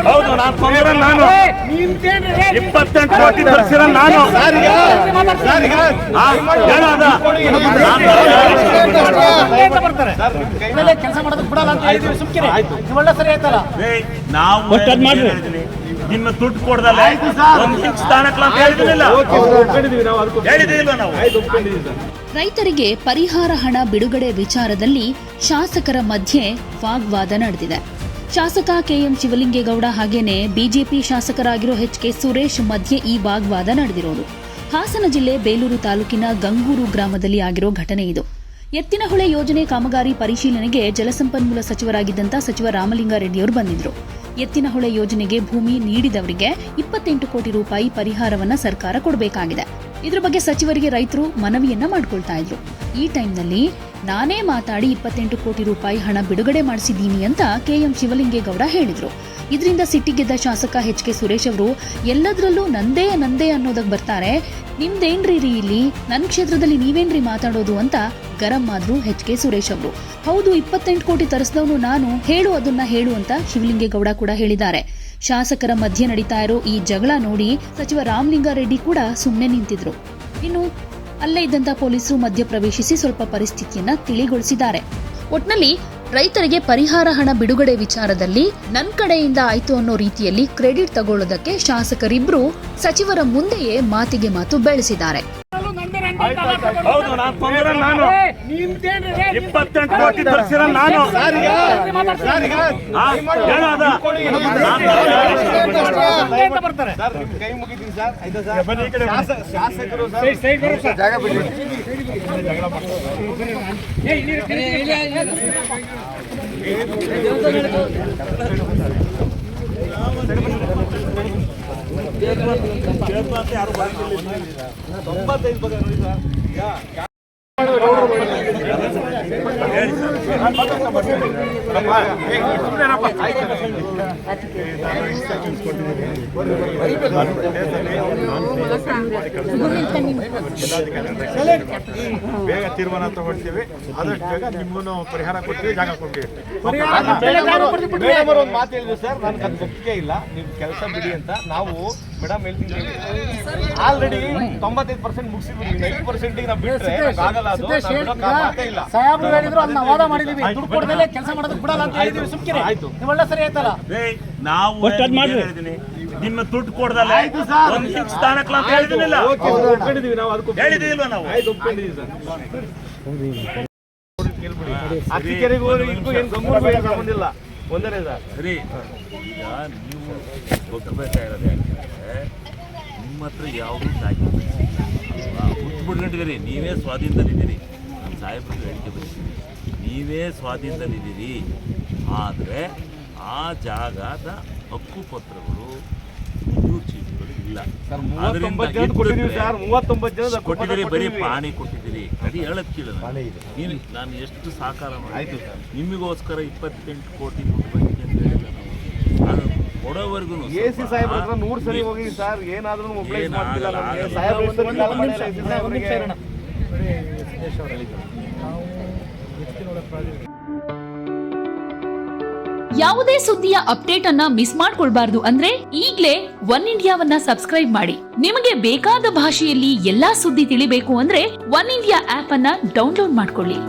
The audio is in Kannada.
ಹೌದು, ನಾನು ಕೊಂದಿರೋ ನಾನು 28 ಕೋಟಿ ತರಿಸಿರೋ ನಾನು ಕೆಲಸ ಮಾಡೋದಕ್ಕೆ ಬಿಡಲ್ಲ ಅಂತ ಹೇಳಿದ್ವಿ. ಸುಮ್ಕಿರಿ, ಒಳ್ಳೆ ಸರಿ ಆಯ್ತಲ್ಲ. ನಾವು ನಿಮ್ಮ ದುಡ್ಡು ಕೊಡದಲ್ಲ ಒಂದು ಸ್ಥಾನಕ್ಕೆ ಅಂತ ಹೇಳಿದಿಲ್ಲ ನಾವು. ರೈತರಿಗೆ ಪರಿಹಾರ ಹಣ ಬಿಡುಗಡೆ ವಿಚಾರದಲ್ಲಿ ಶಾಸಕರ ಮಧ್ಯೆ ವಾಗ್ವಾದ ನಡೆದಿದೆ. ಶಾಸಕ ಕೆಎಂ ಶಿವಲಿಂಗೇಗೌಡ ಹಾಗೇನೆ ಬಿಜೆಪಿ ಶಾಸಕರಾಗಿರೋ ಎಚ್.ಕೆ. ಸುರೇಶ್ ಮಧ್ಯೆ ಈ ವಾಗ್ವಾದ ನಡೆದಿರೋದು. ಹಾಸನ ಜಿಲ್ಲೆ ಬೇಲೂರು ತಾಲೂಕಿನ ಗಂಗೂರು ಗ್ರಾಮದಲ್ಲಿ ಆಗಿರೋ ಘಟನೆ ಇದು. ಎತ್ತಿನಹೊಳೆ ಯೋಜನೆ ಕಾಮಗಾರಿ ಪರಿಶೀಲನೆಗೆ ಜಲಸಂಪನ್ಮೂಲ ಸಚಿವರಾಗಿದ್ದಂಥ ಸಚಿವ ರಾಮಲಿಂಗಾರೆಡ್ಡಿಯವರು ಬಂದಿದ್ರು. ಎತ್ತಿನಹೊಳೆ ಯೋಜನೆಗೆ ಭೂಮಿ ನೀಡಿದವರಿಗೆ 28 ಕೋಟಿ ರೂಪಾಯಿ ಪರಿಹಾರವನ್ನ ಸರ್ಕಾರ ಕೊಡಬೇಕಾಗಿದೆ. ಇದ್ರ ಬಗ್ಗೆ ಸಚಿವರಿಗೆ ರೈತರು ಮನವಿಯನ್ನ ಮಾಡ್ಕೊಳ್ತಾ ಇದ್ರು. ಈ ಟೈಮ್ನಲ್ಲಿ ನಾನೇ ಮಾತಾಡಿ 28 ಕೋಟಿ ರೂಪಾಯಿ ಹಣ ಬಿಡುಗಡೆ ಮಾಡಿಸಿದ್ದೀನಿ ಅಂತ ಕೆಎಂ ಶಿವಲಿಂಗೇಗೌಡ ಹೇಳಿದ್ರು. ಇದರಿಂದ ಸಿಟ್ಟಿಗೆದ್ದ ಶಾಸಕ ಎಚ್.ಕೆ. ಸುರೇಶ್ ಅವರು ಎಲ್ಲದರಲ್ಲೂ ನಂದೇ ಅನ್ನೋದಕ್ಕೆ ಬರ್ತಾರೆ, ನಿಮ್ದೇನ್ರಿ ಇಲ್ಲಿ ನನ್ನ ಕ್ಷೇತ್ರದಲ್ಲಿ ನೀವೇನ್ರಿ ಮಾತಾಡೋದು ಅಂತ ಗರಂ ಆದ್ರು ಎಚ್.ಕೆ. ಸುರೇಶ್ ಅವರು. ಹೌದು, 28 ಕೋಟಿ ತರಿಸಿದವನು ನಾನು, ಅದನ್ನ ಹೇಳು ಅಂತ ಶಿವಲಿಂಗೇಗೌಡ ಕೂಡ ಹೇಳಿದ್ದಾರೆ. ಶಾಸಕರ ಮಧ್ಯೆ ನಡೀತಾ ಇರೋ ಈ ಜಗಳ ನೋಡಿ ಸಚಿವ ರಾಮಲಿಂಗಾರೆಡ್ಡಿ ಕೂಡ ಸುಮ್ಮನೆ ನಿಂತಿದ್ರು. ಇನ್ನು ಅಲ್ಲೇ ಇದ್ದಂತ ಪೊಲೀಸರು ಮಧ್ಯ ಪ್ರವೇಶಿಸಿ ಸ್ವಲ್ಪ ಪರಿಸ್ಥಿತಿಯನ್ನ ತಿಳಿಗೊಳಿಸಿದ್ದಾರೆ. ಒಟ್ನಲ್ಲಿ ರೈತರಿಗೆ ಪರಿಹಾರ ಹಣ ಬಿಡುಗಡೆ ವಿಚಾರದಲ್ಲಿ ನನ್ನ ಕಡೆಯಿಂದ ಆಯ್ತು ಅನ್ನೋ ರೀತಿಯಲ್ಲಿ ಕ್ರೆಡಿಟ್ ತಗೊಳ್ಳೋದಕ್ಕೆ ಶಾಸಕರಿಬ್ರು ಸಚಿವರ ಮುಂದೆಯೇ ಮಾತಿಗೆ ಮಾತು ಬೆಳೆಸಿದ್ದಾರೆ. ಹೌದು, ನಾನು ಕೊಂದಿರೋ ನಾನು 28 ಕೋಟಿ ತರಿಸಿರೋ ನಾನು ಕೈ ಮುಗಿತೀನಿ ಸರ್. ಶಾಸಕರು ಯಾರು 95 ಬಗ್ಗೆ ನೋಡಿ ಸರ್. ಬೇಗ ತೀರ್ಮಾನ ತಗೊಳ್ತೀವಿ, ಆದಷ್ಟು ಬೇಗ ನಿಮ್ಮನ್ನು ಪರಿಹಾರ ಕೊಡ್ತೀವಿ, ಜಾಗ ಕೊಡ್ತೀವಿ. ಮೇಡಮ್ ಒಂದು ಮಾತು ಹೇಳಿದ್ರು ಸರ್, ನನಗೆ ಅದು ನಂಬಿಕೆ ಇಲ್ಲ, ನೀವು ಕೆಲಸ ಬಿಡಿ ಅಂತ. ನಾವು ಮೇಡಮ್ ಹೇಳ್ತೀನಿ, ಆಲ್ರೆಡಿ 95% ಮುಗಿಸಿದ್ವಿ, 90% ನಾವು ಬಿಟ್ಟರೆ ಆಗಲ್ಲ. ಅದು ಸಾಹೇಬ್ರು ಹೇಳಿದ್ರು, ಅದನ್ನ ವಾದ ಮಾಡಿದೀವಿ, ದುಡ್ಡು ಕೊಡದಲ್ಲೇ ಕೆಲಸ ಮಾಡೋದಕ್ಕೆ ಬಿಡಲ್ಲ ಅಂತ ಹೇಳಿದೀವಿ. ಸುಮ್ಕಿರಿ, ಒಳ್ಳೆ ಸರಿ ಆಯ್ತಲ್ಲ. ನಾವು ನಿಮ್ಮ ದುಡ್ಡು ಕೊಡದಲ್ಲ ಒಂದು ಸ್ಥಾನಕ್ಕೆ ಅಂತ ಹೇಳಿದಿಲ್ಲ ಹೇಳಿದಿಲ್ವ ನಾವು. ಅತಿಕೆರೆಗೂ ಏನು ಸಂಬಂಧಿಲ್ಲ ಒಂದನೇ ಸರ್. ಸರಿ, ಈಗ ನೀವು ಗೊತ್ತಬೇಕಾಗಿರೋದು ನಿಮ್ಮ ಹತ್ರ ಯಾವುದು ಹುಟ್ಬಿಡ್ಕೊಂಡಿದ್ದೀರಿ, ನೀವೇ ಸ್ವಾಧೀನದಲ್ಲಿದ್ದೀರಿ. ನಮ್ಮ ಸಾಹೇಬರು ಹೇಳಿಕೆ ಬರ್ತೀವಿ, ನೀವೇ ಸ್ವಾಧೀನದಲ್ಲಿದ್ದೀರಿ. ಆದರೆ ಆ ಜಾಗದ ಹಕ್ಕುಪತ್ರಗಳು ಚೀಟಿಗಳು ಇಲ್ಲ. ಕೊಟ್ಟಿದ್ದೀರಿ, ಬರೀ ಪಾಣಿ ಕೊಟ್ಟಿದ್ದೀರಿ. ಅದು ಹೇಳಕ್ ಕೇಳ, ನೀನು ನಾನು ಎಷ್ಟು ಸಾಕಾರ ಆಯಿತು ನಿಮಗೋಸ್ಕರ 28 ಕೋಟಿ ಕೊಡ್ಬೇಕು ಅಂತ ಹೇಳಿಲ್ಲ ನಾವು. ಕೊಡೋವರೆಗೂ ಎಸಿ ಸಾಹೇಬ್ರ ಹತ್ರ 100 ಸರಿ ಹೋಗಿ ಸರ್, ಏನಾದ್ರೂ ಯಾವುದೇ ಸುದ್ದಿಯ ಅಪ್ಡೇಟ್ ಅನ್ನ ಮಿಸ್ ಮಾಡ್ಕೊಳ್ಬಾರ್ದು ಅಂದ್ರೆ ಈಗ್ಲೇ ಒನ್ ಇಂಡಿಯಾವನ್ನ ಸಬ್ಸ್ಕ್ರೈಬ್ ಮಾಡಿ. ನಿಮಗೆ ಬೇಕಾದ ಭಾಷೆಯಲ್ಲಿ ಎಲ್ಲಾ ಸುದ್ದಿ ತಿಳಿಬೇಕು ಅಂದ್ರೆ ಒನ್ ಇಂಡಿಯಾ ಆಪ್ ಅನ್ನ ಡೌನ್ಲೋಡ್ ಮಾಡ್ಕೊಳ್ಳಿ.